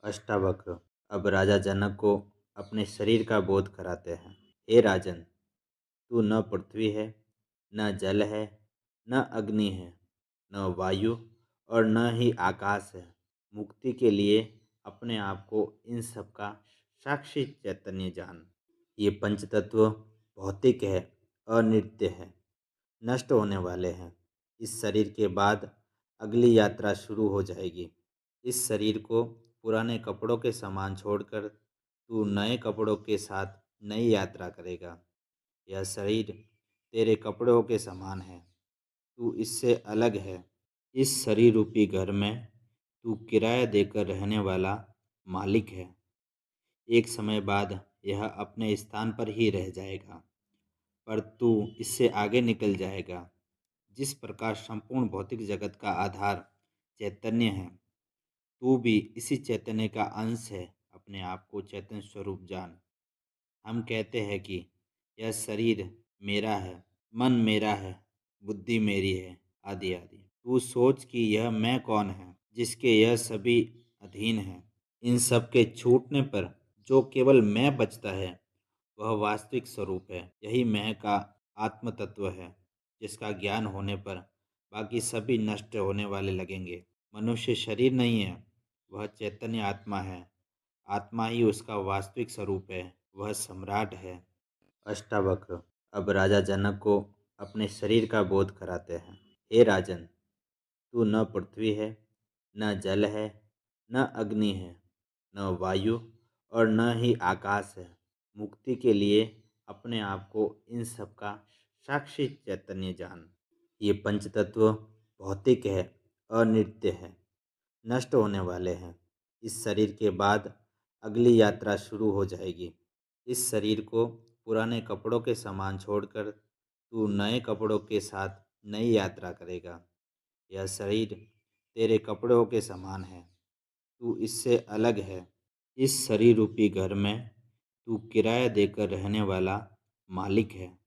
अष्टावक्र अब राजा जनक को अपने शरीर का बोध कराते हैं। हे राजन, तू न पृथ्वी है, न जल है, न अग्नि है, न वायु और न ही आकाश है। मुक्ति के लिए अपने आप को इन सब का साक्षी चैतन्य जान। ये पंचतत्व भौतिक है, अनित्य है, नष्ट होने वाले हैं। इस शरीर के बाद अगली यात्रा शुरू हो जाएगी। इस शरीर को पुराने कपड़ों के समान छोड़कर तू नए कपड़ों के साथ नई यात्रा करेगा। यह शरीर तेरे कपड़ों के समान है, तू इससे अलग है। इस शरीर रूपी घर में तू किराया देकर रहने वाला मालिक है। एक समय बाद यह अपने स्थान पर ही रह जाएगा, पर तू इससे आगे निकल जाएगा। जिस प्रकार संपूर्ण भौतिक जगत का आधार चैतन्य है, तू भी इसी चैतन्य का अंश है। अपने आप को चैतन्य स्वरूप जान। हम कहते हैं कि यह शरीर मेरा है, मन मेरा है, बुद्धि मेरी है, आदि आदि। तू सोच कि यह मैं कौन है, जिसके यह सभी अधीन है। इन सब के छूटने पर जो केवल मैं बचता है, वह वास्तविक स्वरूप है। यही मैं का आत्म तत्व है, जिसका ज्ञान होने पर बाकी सभी नष्ट होने वाले लगेंगे। मनुष्य शरीर नहीं है, वह चैतन्य आत्मा है। आत्मा ही उसका वास्तविक स्वरूप है, वह सम्राट है। अष्टावक्र अब राजा जनक को अपने शरीर का बोध कराते हैं। हे राजन, तू न पृथ्वी है, न जल है, न अग्नि है, न वायु और न ही आकाश है। मुक्ति के लिए अपने आप को इन सब का साक्षी चैतन्य जान। ये पंचतत्व भौतिक है, अनित्य है, नष्ट होने वाले हैं। इस शरीर के बाद अगली यात्रा शुरू हो जाएगी। इस शरीर को पुराने कपड़ों के समान छोड़कर तू नए कपड़ों के साथ नई यात्रा करेगा। यह शरीर तेरे कपड़ों के समान है, तू इससे अलग है। इस शरीर रूपी घर में तू किराया देकर रहने वाला मालिक है।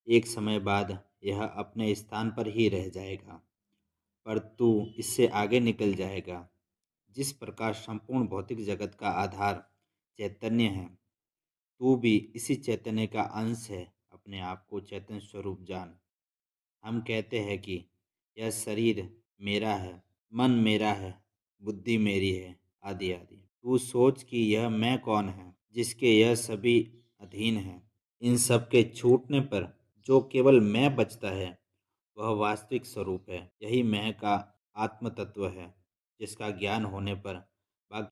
एक समय बाद यह अपने स्थान पर ही रह जाएगा, पर तू इससे आगे निकल जाएगा। जिस प्रकार संपूर्ण भौतिक जगत का आधार चैतन्य है, तू भी इसी चैतन्य का अंश है। अपने आप को चैतन्य स्वरूप जान। हम कहते हैं कि यह शरीर मेरा है, मन मेरा है, बुद्धि मेरी है, आदि आदि। तू सोच कि यह मैं कौन है, जिसके यह सभी अधीन है। इन सब के छूटने पर जो केवल मैं बचता है, वह वास्तविक स्वरूप है। यही मैं का आत्म तत्व है, जिसका ज्ञान होने पर